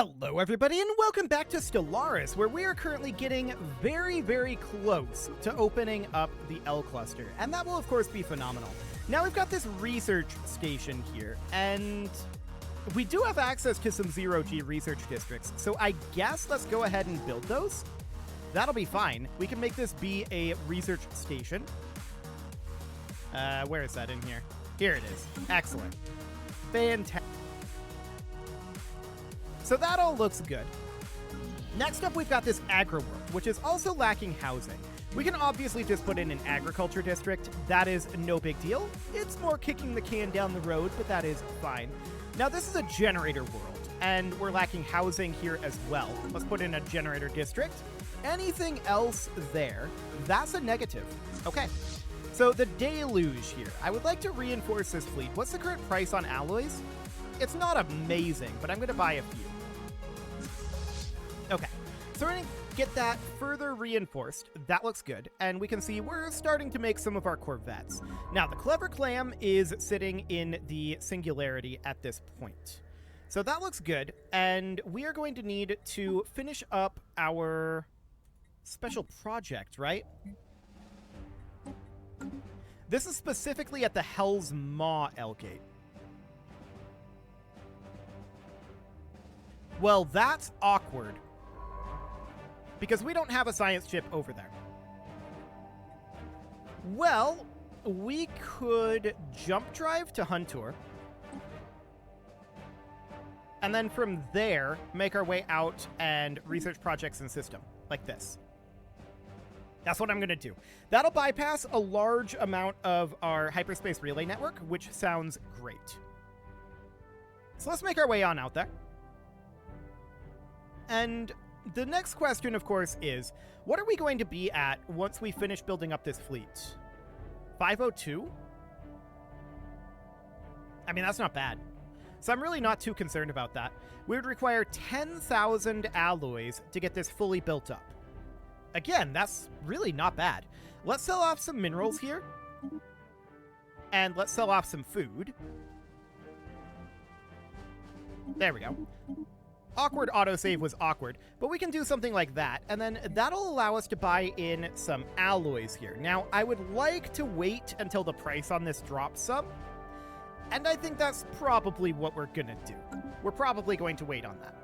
Hello everybody and welcome back to Stellaris, where we are currently getting very close to opening up the L cluster, and that will of course be phenomenal. Now we've got this research station here, and we do have access to some zero-G research districts, so I guess let's go ahead and build those. That'll be fine. We can make this be a research station. Where is that in here? Here it is. Excellent. Fantastic. So that all looks good. Next up, we've got this agri world, which is also lacking housing. We can obviously just put in an agriculture district. That is no big deal. It's more kicking the can down the road, but that is fine. Now, this is a generator world, and we're lacking housing here as well. Let's put in a generator district. Anything else there, that's a negative. Okay. So the deluge here. I would like to reinforce this fleet. What's the current price on alloys? It's not amazing, but I'm going to buy a few. Okay, so we're going to get that further reinforced. That looks good, and we can see we're starting to make some of our corvettes. Now, the Clever Clam is sitting in the Singularity at this point. So that looks good, and we are going to need to finish up our special project, right? This is specifically at the Hell's Maw L-Gate. Well, that's awkward, because we don't have a science chip over there. Well, we could jump drive to Huntor, and then from there, make our way out and research projects and system, like this. That's what I'm going to do. That'll bypass a large amount of our hyperspace relay network, which sounds great. So let's make our way on out there. And the next question, of course, is, what are we going to be at once we finish building up this fleet? 502? I mean, that's not bad. So I'm really not too concerned about that. We would require 10,000 alloys to get this fully built up. Again, that's really not bad. Let's sell off some minerals here. And let's sell off some food. There we go. Awkward autosave was awkward, but we can do something like that, and then that'll allow us to buy in some alloys here. Now, I would like to wait until the price on this drops some, and I think that's probably what we're gonna do. We're probably going to wait on that.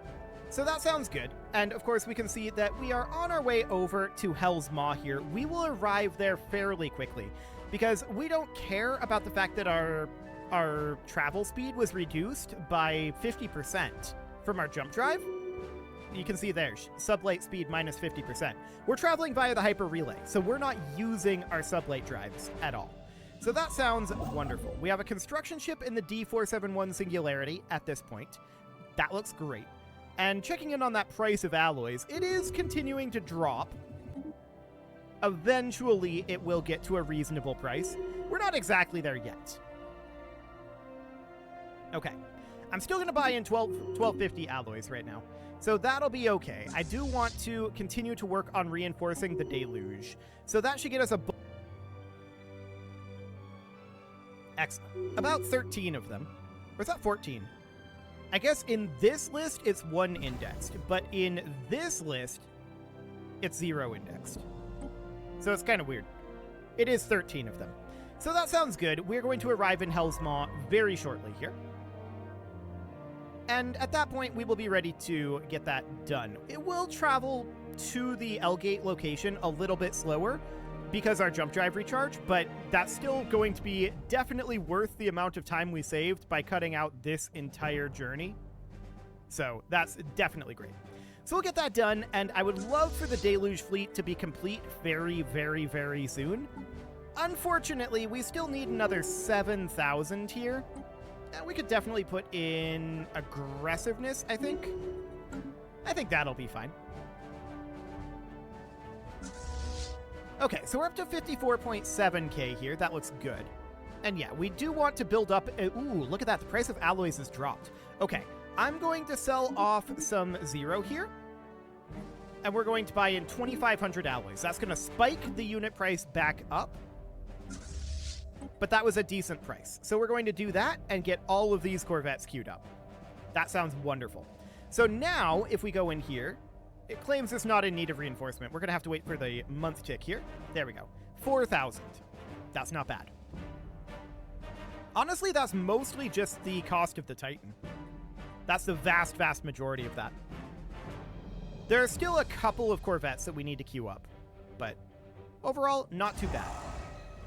So that sounds good, and of course we can see that we are on our way over to Hell's Maw here. We will arrive there fairly quickly, because we don't care about the fact that our travel speed was reduced by 50%. From our jump drive. You can see there, sublight speed minus 50%. We're traveling via the hyper relay, so we're not using our sublight drives at all. So that sounds wonderful. We have a construction ship in the D471 Singularity at this point. That looks great. And checking in on that price of alloys, it is continuing to drop. Eventually, it will get to a reasonable price. We're not exactly there yet. Okay. I'm still going to buy in 1250 alloys right now, so that'll be okay. I do want to continue to work on reinforcing the deluge, so that should get us a... Excellent. About 13 of them. Or is that 14? I guess in this list, it's 1 indexed, but in this list, it's 0 indexed. So it's kind of weird. It is 13 of them. So that sounds good. We're going to arrive in Hell's Maw very shortly here. And at that point, we will be ready to get that done. It will travel to the L-Gate location a little bit slower because our jump drive recharge, but that's still going to be definitely worth the amount of time we saved by cutting out this entire journey. So that's definitely great. So we'll get that done, and I would love for the Deluge fleet to be complete very soon. Unfortunately, we still need another 7,000 here. We could definitely put in aggressiveness, I think. I think that'll be fine. Okay, so we're up to 54.7k here. That looks good. And yeah, we do want to build up... ooh, look at that. The price of alloys has dropped. Okay, I'm going to sell off some 0 here. And we're going to buy in 2,500 alloys. That's going to spike the unit price back up. But that was a decent price. So we're going to do that and get all of these corvettes queued up. That sounds wonderful. So now, if we go in here, it claims it's not in need of reinforcement. We're going to have to wait for the month tick here. There we go. 4,000. That's not bad. Honestly, that's mostly just the cost of the Titan. That's the vast, vast majority of that. There are still a couple of Corvettes that we need to queue up, but overall, not too bad.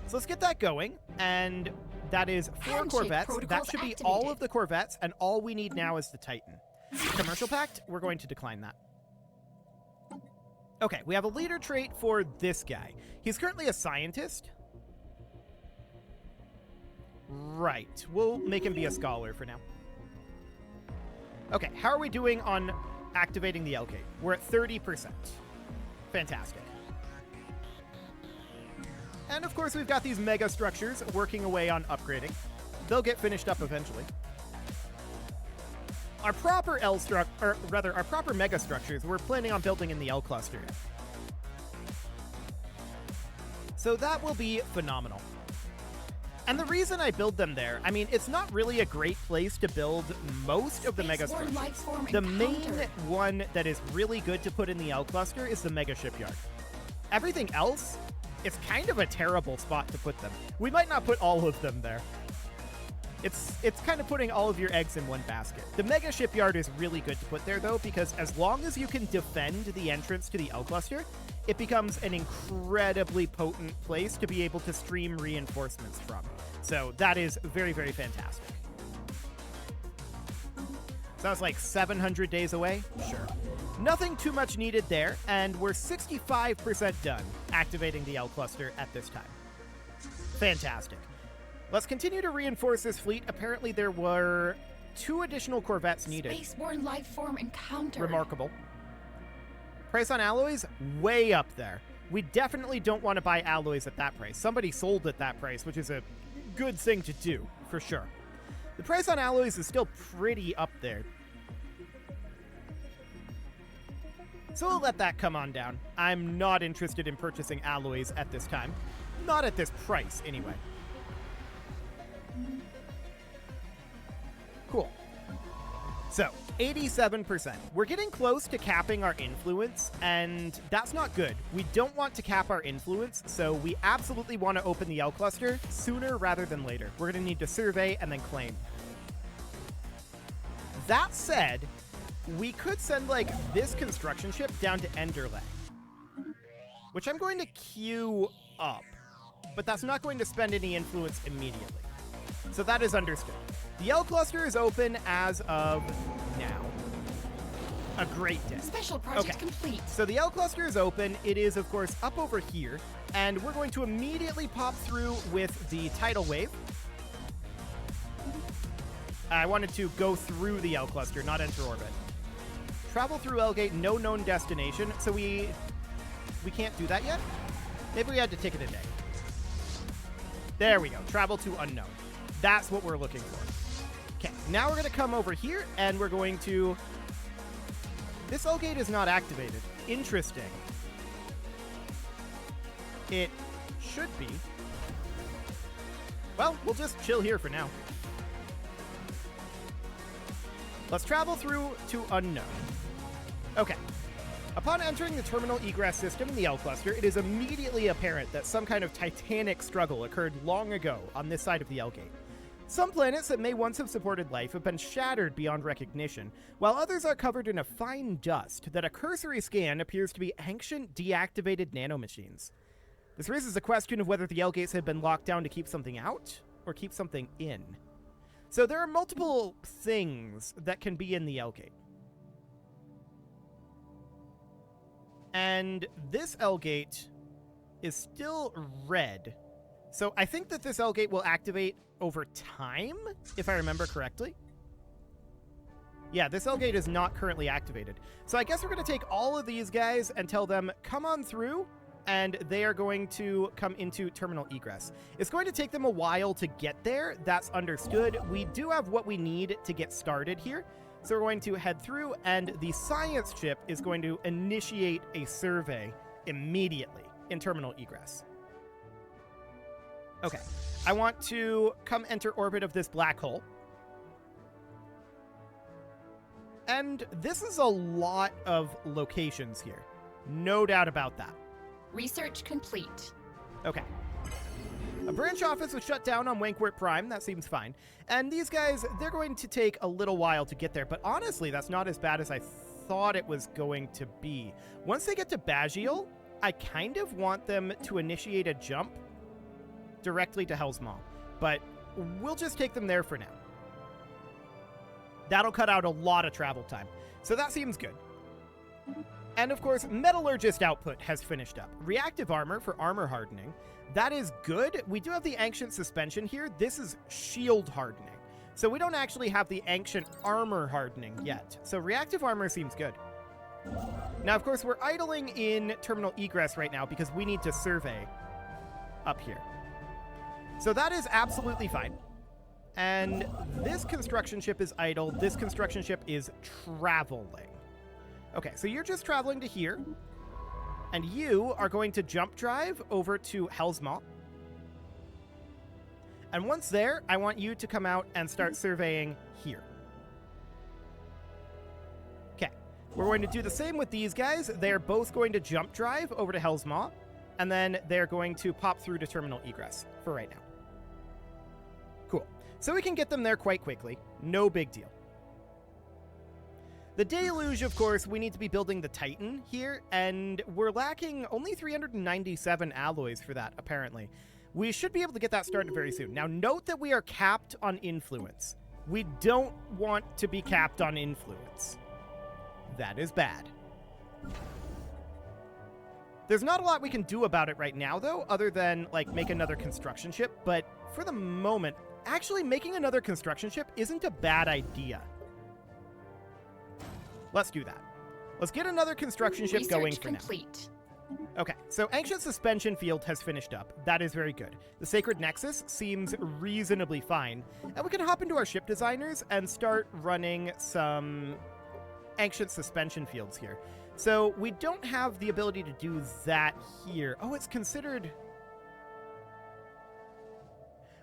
So let's get that going, and that is 4 Corvettes. That should be all of the Corvettes, and all we need now is the Titan. Commercial Pact, we're going to decline that. Okay, we have a leader trait for this guy. He's currently a scientist. Right, we'll make him be a scholar for now. Okay, how are we doing on activating the L-Gate? We're at 30%. Fantastic. And of course, we've got these mega structures working away on upgrading. They'll get finished up eventually. Our proper our proper mega structures, we're planning on building in the L cluster. So that will be phenomenal. And the reason I build them there, I mean, it's not really a great place to build most of the mega structures. The main one that is really good to put in the L cluster is the mega shipyard. Everything else, it's kind of a terrible spot to put them. We might not put all of them there. It's kind of putting all of your eggs in one basket. The mega shipyard is really good to put there, though, because as long as you can defend the entrance to the L cluster, it becomes an incredibly potent place to be able to stream reinforcements from. So that is very, very fantastic. Sounds like 700 days away? Sure. Nothing too much needed there, and we're 65% done activating the L cluster at this time. Fantastic. Let's continue to reinforce this fleet. Apparently there were 2 additional Corvettes needed. Spaceborne life form encountered. Remarkable. Price on alloys, way up there. We definitely don't want to buy alloys at that price. Somebody sold at that price, which is a good thing to do, for sure. The price on alloys is still pretty up there. So we'll let that come on down. I'm not interested in purchasing alloys at this time. Not at this price, anyway. Cool. So, 87%. We're getting close to capping our influence, and that's not good. We don't want to cap our influence, so we absolutely want to open the L cluster sooner rather than later. We're going to need to survey and then claim. That said, we could send, like, this construction ship down to Enderlay, which I'm going to queue up, but that's not going to spend any influence immediately. So that is understood. The L cluster is open as of now. A great day. Special project complete. So the L cluster is open. It is, of course, up over here, and we're going to immediately pop through with the tidal wave. I wanted to go through the L cluster, not enter orbit. Travel through L-Gate, no known destination, so we can't do that yet? Maybe we had to ticket a day. There we go. Travel to unknown. That's what we're looking for. Okay, now we're going to come over here, and we're going to... This L-Gate is not activated. Interesting. It should be. Well, we'll just chill here for now. Let's travel through to unknown. Okay. Upon entering the terminal egress system in the L cluster, it is immediately apparent that some kind of titanic struggle occurred long ago on this side of the L-Gate. Some planets that may once have supported life have been shattered beyond recognition, while others are covered in a fine dust that a cursory scan appears to be ancient, deactivated nanomachines. This raises the question of whether the L-Gates have been locked down to keep something out, or keep something in. So there are multiple things that can be in the L-Gate. And this L-Gate is still red. So I think that this L-Gate will activate over time, if I remember correctly. Yeah, this L-Gate is not currently activated. So I guess we're going to take all of these guys and tell them, come on through, and they are going to come into terminal egress. It's going to take them a while to get there. That's understood. We do have what we need to get started here. So we're going to head through, and the science ship is going to initiate a survey immediately in terminal egress. Okay, I want to come enter orbit of this black hole. And this is a lot of locations here. No doubt about that. Research complete. Okay. A branch office was shut down on Wankwort Prime. That seems fine. And these guys, they're going to take a little while to get there. But honestly, that's not as bad as I thought it was going to be. Once they get to Bagiel, I kind of want them to initiate a jump directly to Hell's Maw. But we'll just take them there for now. That'll cut out a lot of travel time. So that seems good. And of course, Metallurgist output has finished up. Reactive armor for armor hardening. That is good. We do have the Ancient Suspension here. This is shield hardening. So we don't actually have the Ancient armor hardening yet. So reactive armor seems good. Now, of course, we're idling in Terminal Egress right now because we need to survey up here. So that is absolutely fine. And this construction ship is idle. This construction ship is traveling. Okay, so you're just traveling to here. And you are going to jump drive over to Hell's Maw. And once there, I want you to come out and start surveying here. Okay, we're going to do the same with these guys. They're both going to jump drive over to Hell's Maw. And then they're going to pop through to Terminal Egress for right now. Cool. So we can get them there quite quickly. No big deal. The Deluge, of course, we need to be building the Titan here, and we're lacking only 397 alloys for that, apparently. We should be able to get that started very soon. Now, note that we are capped on influence. We don't want to be capped on influence. That is bad. There's not a lot we can do about it right now, though, other than, like, make another construction ship, but for the moment, actually making another construction ship isn't a bad idea. Let's do that. Let's get another construction ship going for complete. now. Okay, so Ancient Suspension Field has finished up. That is very good. The Sacred Nexus seems reasonably fine. And we can hop into our ship designers and start running some Ancient Suspension Fields here. So we don't have the ability to do that here. Oh, it's considered...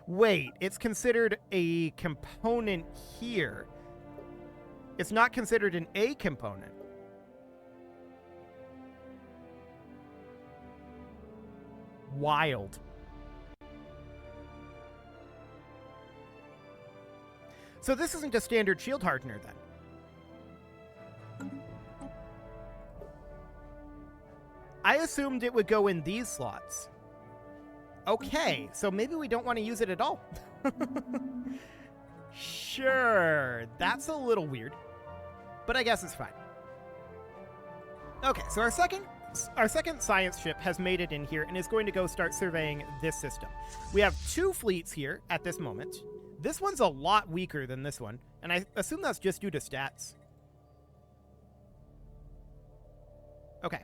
Wait, it's considered a component here. It's not considered an A component. Wild. So this isn't a standard shield hardener then. I assumed it would go in these slots. Okay, so maybe we don't want to use it at all. Sure, that's a little weird, but I guess it's fine. Okay, so our second science ship has made it in here and is going to go start surveying this system. We have 2 fleets here at this moment. This one's a lot weaker than this one, and I assume that's just due to stats. Okay,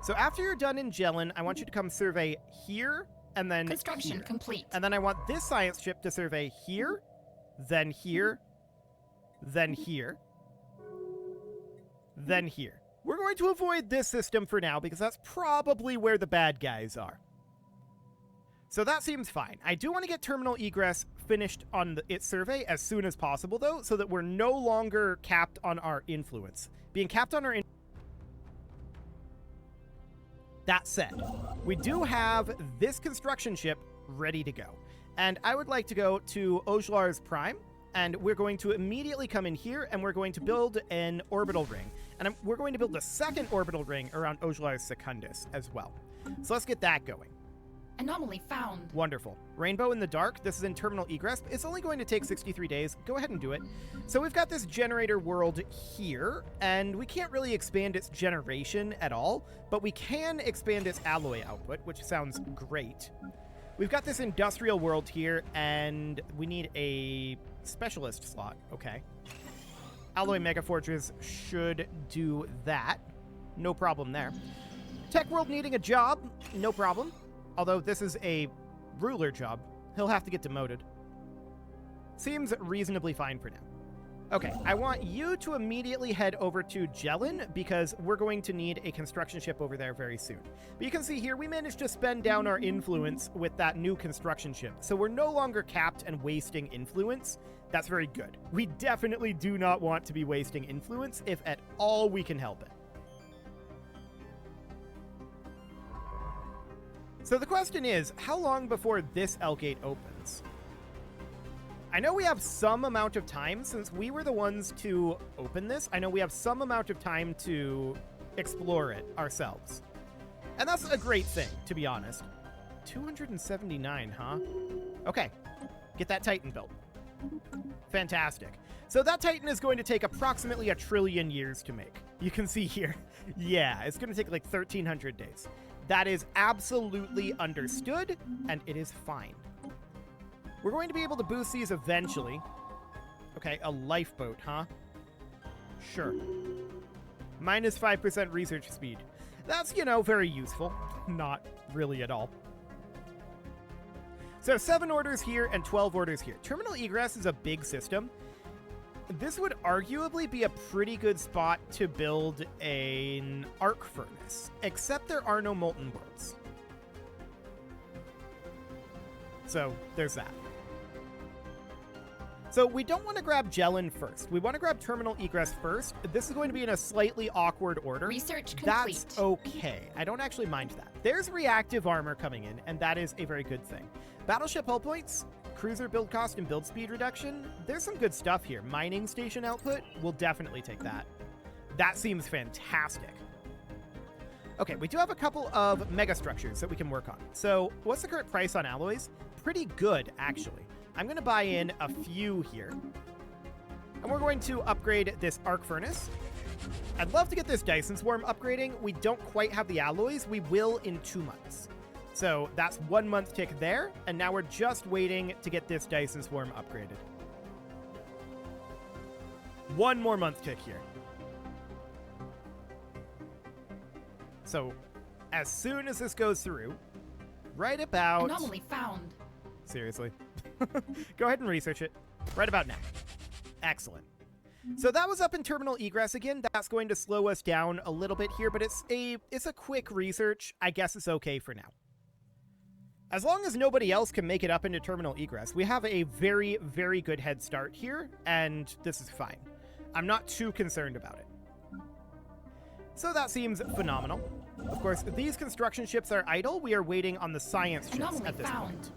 so after you're done in Jellin, I want you to come survey here and then Construction here. complete. And then I want this science ship to survey here, then here, then here, then here. We're going to avoid this system for now because that's probably where the bad guys are. So that seems fine. I do want to get Terminal Egress finished on its survey as soon as possible, though, so that we're no longer capped on our influence. Being capped on our influence... That said, we do have this construction ship ready to go. And I would like to go to Ojlar's Prime, and we're going to immediately come in here, and we're going to build an orbital ring. And we're going to build a second orbital ring around Ojlar's Secundus as well. So let's get that going. Anomaly found. Wonderful. Rainbow in the Dark. This is in Terminal Egress. It's only going to take 63 days. Go ahead and do it. So we've got this generator world here, and we can't really expand its generation at all, but we can expand its alloy output, which sounds great. We've got this industrial world here, and we need a specialist slot. Okay. Alloy Megaforges should do that. No problem there. Tech world needing a job. No problem. Although this is a ruler job. He'll have to get demoted. Seems reasonably fine for now. Okay, I want you to immediately head over to Jellin because we're going to need a construction ship over there very soon. But you can see here, we managed to spend down our influence with that new construction ship. So we're no longer capped and wasting influence. That's very good. We definitely do not want to be wasting influence if at all we can help it. So the question is, how long before this L-gate opens? I know we have some amount of time since we were the ones to open this. I know we have some amount of time to explore it ourselves. And that's a great thing, to be honest. 279, huh? Okay, get that Titan built. Fantastic. So that Titan is going to take approximately 1 trillion years to make. You can see here. Yeah, it's going to take like 1,300 days. That is absolutely understood, and it is fine. We're going to be able to boost these eventually. Okay, a lifeboat, huh? Sure. Minus 5% research speed. That's, you know, very useful. Not really at all. So 7 orders here and 12 orders here. Terminal Egress is a big system. This would arguably be a pretty good spot to build an arc furnace, except there are no molten worlds. So there's that. So we don't want to grab Jellin first. We want to grab Terminal Egress first. This is going to be in a slightly awkward order. Research complete. That's okay. I don't actually mind that. There's reactive armor coming in, and that is a very good thing. Battleship hull points, cruiser build cost and build speed reduction. There's some good stuff here. Mining station output, we'll definitely take that. That seems fantastic. Okay, we do have a couple of megastructures that we can work on. So what's the current price on alloys? Pretty good, actually. I'm going to buy in a few here. And we're going to upgrade this arc furnace. I'd love to get this Dyson Swarm upgrading. We don't quite have the alloys. We will in 2 months. So that's 1 month tick there. And now we're just waiting to get this Dyson Swarm upgraded. 1 more month tick here. So as soon as this goes through, right about... Anomaly found. Seriously. Go ahead and research it. Right about now. Excellent. So that was up in Terminal Egress again. That's going to slow us down a little bit here, but it's a quick research. I guess it's okay for now. As long as nobody else can make it up into Terminal Egress, we have a very, very good head start here, and this is fine. I'm not too concerned about it. So that seems phenomenal. Of course, these construction ships are idle. We are waiting on the science ships Anomaly at this found. point.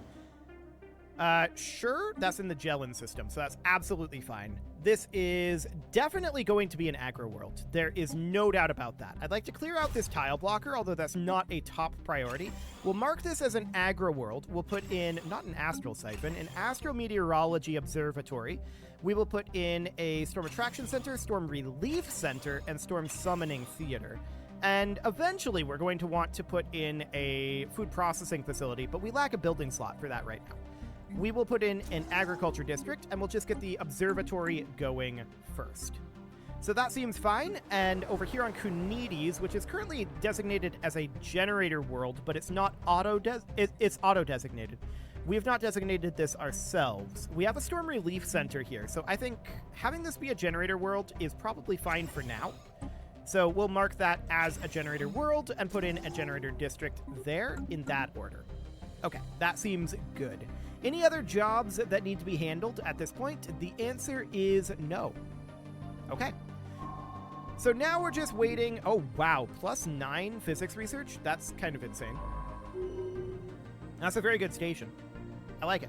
Sure, that's in the Jellin system, so that's absolutely fine. This is definitely going to be an aggro world. There is no doubt about that. I'd like to clear out this tile blocker, although that's not a top priority. We'll mark this as an aggro world. We'll put in, not an astral siphon, an astrometeorology observatory. We will put in a storm attraction center, storm relief center, and storm summoning theater. And eventually we're going to want to put in a food processing facility, but we lack a building slot for that right now. We will put in an agriculture district, and we'll just get the observatory going first. So that seems fine, and over here on Kunides, which is currently designated as a generator world, but it's not it's auto-designated. We have not designated this ourselves. We have a storm relief center here, so I think having this be a generator world is probably fine for now. So we'll mark that as a generator world and put in a generator district there in that order. Okay, that seems good. Any other jobs that need to be handled at this point? The answer is no. Okay. So now we're just waiting. Oh, wow. +9 physics research? That's kind of insane. That's a very good station. I like it.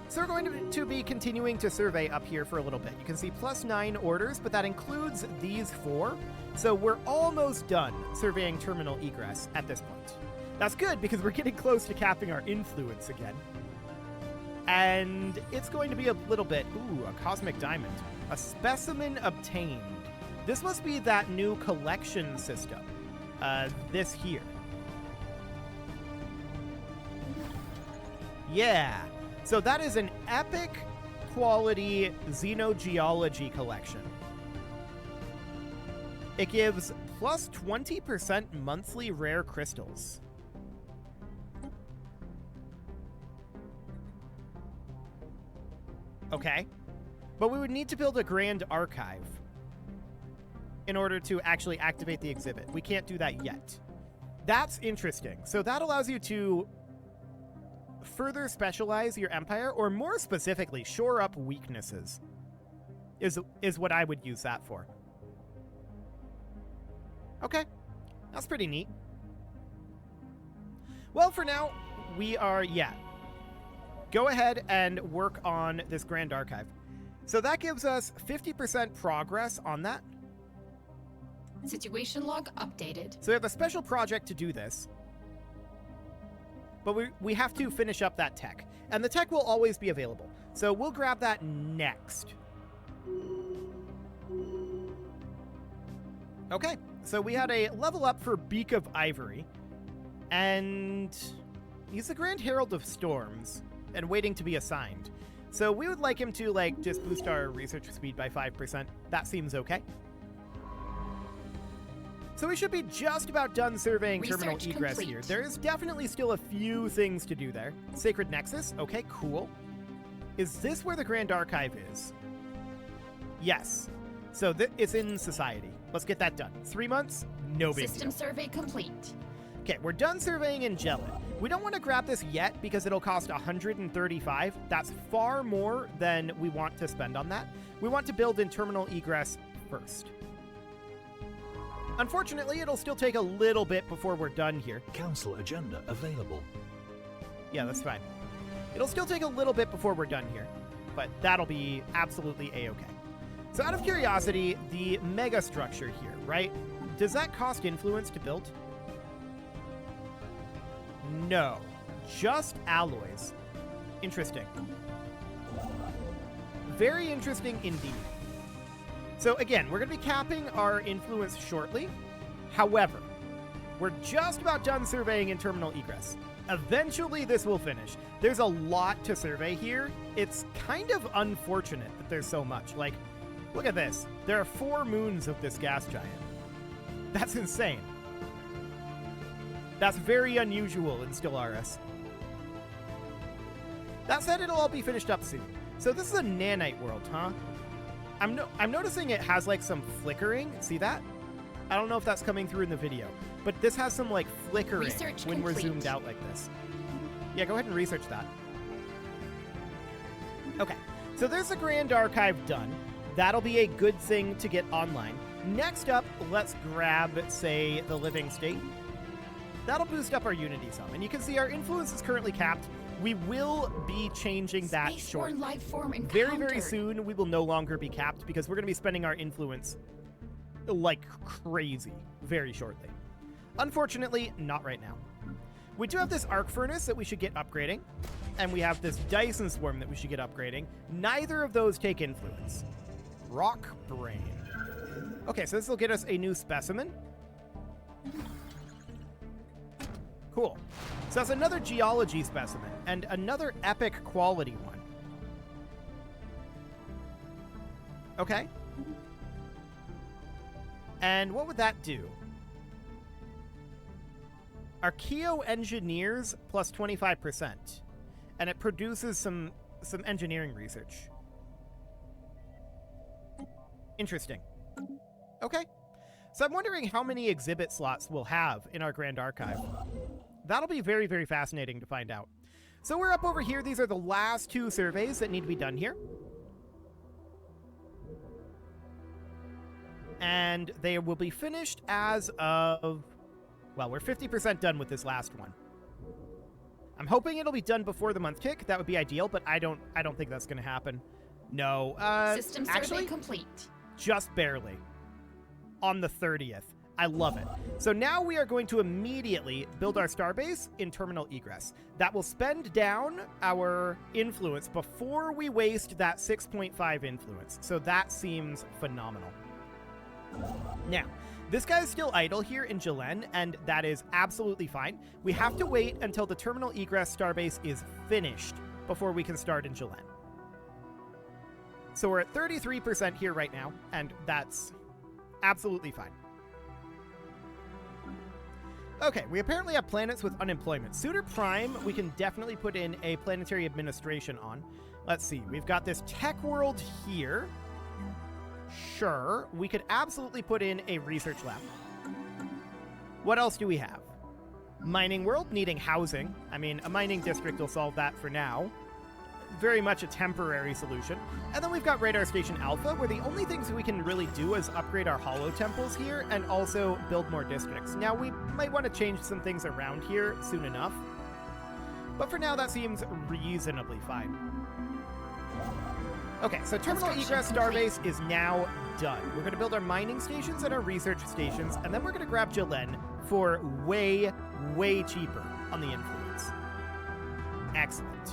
So we're going to be continuing to survey up here for a little bit. You can see +9 orders, but that includes these 4. So we're almost done surveying Terminal Egress at this point. That's good, because we're getting close to capping our influence again. And it's going to be a little bit... Ooh, a cosmic diamond. A specimen obtained. This must be that new collection system. This here. Yeah. So that is an epic quality xenogeology collection. It gives plus 20% monthly rare crystals. Okay. But we would need to build a grand archive in order to actually activate the exhibit. We can't do that yet. That's interesting. So that allows you to further specialize your empire, or more specifically, shore up weaknesses, is what I would use that for. Okay, that's pretty neat. Well, for now, we are, go ahead and work on this Grand Archive. So that gives us 50% progress on that. Situation log updated. So we have a special project to do this. But we have to finish up that tech. And the tech will always be available. So we'll grab that next. Okay, so we had a level up for Beak of Ivory. And he's the Grand Herald of Storms and waiting to be assigned. So we would like him to, like, just boost our research speed by 5%. That seems okay. So we should be just about done surveying Terminal Egress here. There is definitely still a few things to do there. Sacred Nexus, okay, cool. Is this where the Grand Archive is? Yes. So it's in Society. Let's get that done. 3 months, no big deal. System survey complete. Okay, we're done surveying in Gelid. We don't want to grab this yet because it'll cost 135. That's far more than we want to spend on that. We want to build in Terminal Egress first. Unfortunately, it'll still take a little bit before we're done here. Council agenda available. Yeah, that's fine. It'll still take a little bit before we're done here, but that'll be absolutely a-okay. So out of curiosity, the mega structure here, right? Does that cost influence to build? No, just alloys. Interesting. Very interesting indeed. So again, we're going to be capping our influence shortly. However, we're just about done surveying in Terminal Egress. Eventually this will finish. There's a lot to survey here. It's kind of unfortunate that there's so much. Like, look at this. There are 4 moons of this gas giant. That's insane. That's very unusual in Stellaris. That said, it'll all be finished up soon. So this is a nanite world, huh? I'm noticing it has like some flickering. See that? I don't know if that's coming through in the video, but this has some like flickering when we're zoomed out like this. Yeah, go ahead and research that. Okay, so there's the Grand Archive done. That'll be a good thing to get online. Next up, let's grab, say, the Living State. That'll boost up our Unity some, and you can see our influence is currently capped. We will be changing that shortly. Life form very, very soon, we will no longer be capped because we're going to be spending our influence like crazy very shortly. Unfortunately, not right now. We do have this arc furnace that we should get upgrading, and we have this Dyson swarm that we should get upgrading. Neither of those take influence. Rock brain. Okay, so this will get us a new specimen. Cool. So that's another geology specimen, and another epic quality one. Okay. And what would that do? Archeo engineers plus 25%. And it produces some engineering research. Interesting. Okay. So I'm wondering how many exhibit slots we'll have in our Grand Archive. That'll be very, very fascinating to find out. So we're up over here. These are the last 2 surveys that need to be done here. And they will be finished as of... Well, we're 50% done with this last one. I'm hoping it'll be done before the month kick. That would be ideal, but I don't think that's going to happen. No. System actually, survey complete. Just barely. On the 30th. I love it. So now we are going to immediately build our starbase in Terminal Egress. That will spend down our influence before we waste that 6.5 influence. So that seems phenomenal. Now, this guy is still idle here in Jelen, and that is absolutely fine. We have to wait until the Terminal Egress starbase is finished before we can start in Jelen. So we're at 33% here right now, and that's absolutely fine. Okay, we apparently have planets with unemployment. Suitor Prime, we can definitely put in a planetary administration on. Let's see. We've got this tech world here. Sure. We could absolutely put in a research lab. What else do we have? Mining world needing housing. I mean, a mining district will solve that for now. Very much a temporary solution. And then we've got Radar Station Alpha, where the only things we can really do is upgrade our hollow temples here and also build more districts. Now, we might want to change some things around here soon enough. But for now, that seems reasonably fine. Okay, so Terminal Egress Starbase is now done. We're going to build our mining stations and our research stations, and then we're going to grab Jalen for way, way cheaper on the influence. Excellent.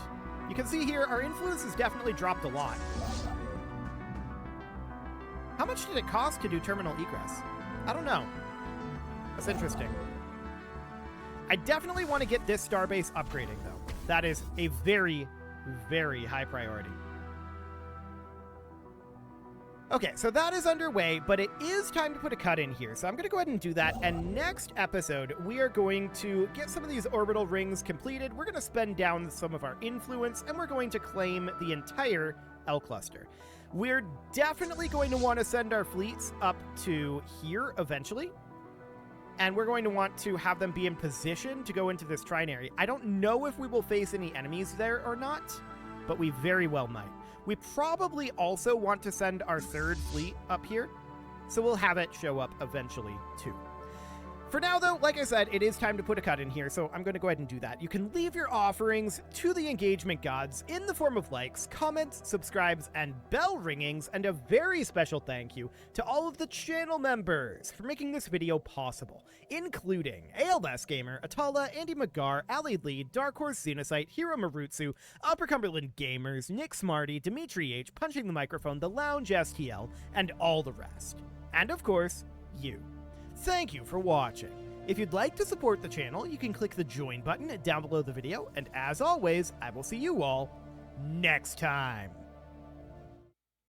You can see here, our influence has definitely dropped a lot. How much did it cost to do Terminal Egress? I don't know. That's interesting. I definitely want to get this starbase upgrading, though. That is a very, very high priority. Okay, so that is underway, but it is time to put a cut in here. So I'm going to go ahead and do that. And next episode, we are going to get some of these orbital rings completed. We're going to spend down some of our influence, and we're going to claim the entire L cluster. We're definitely going to want to send our fleets up to here eventually. And we're going to want to have them be in position to go into this trinary. I don't know if we will face any enemies there or not, but we very well might. We probably also want to send our third fleet up here, so we'll have it show up eventually too. For now, though, like I said, it is time to put a cut in here, so I'm going to go ahead and do that. You can leave your offerings to the engagement gods in the form of likes, comments, subscribes, and bell ringings, and a very special thank you to all of the channel members for making this video possible, including ALS Gamer, Atala, Andy McGar, Ali Lee, Dark Horse Xenocyte, Hiro Marutsu, Upper Cumberland Gamers, Nick Smarty, Dimitri H, Punching the Microphone, The Lounge STL, and all the rest. And of course, you. Thank you for watching. If you'd like to support the channel, you can click the join button down below the video, and as always, I will see you all next time.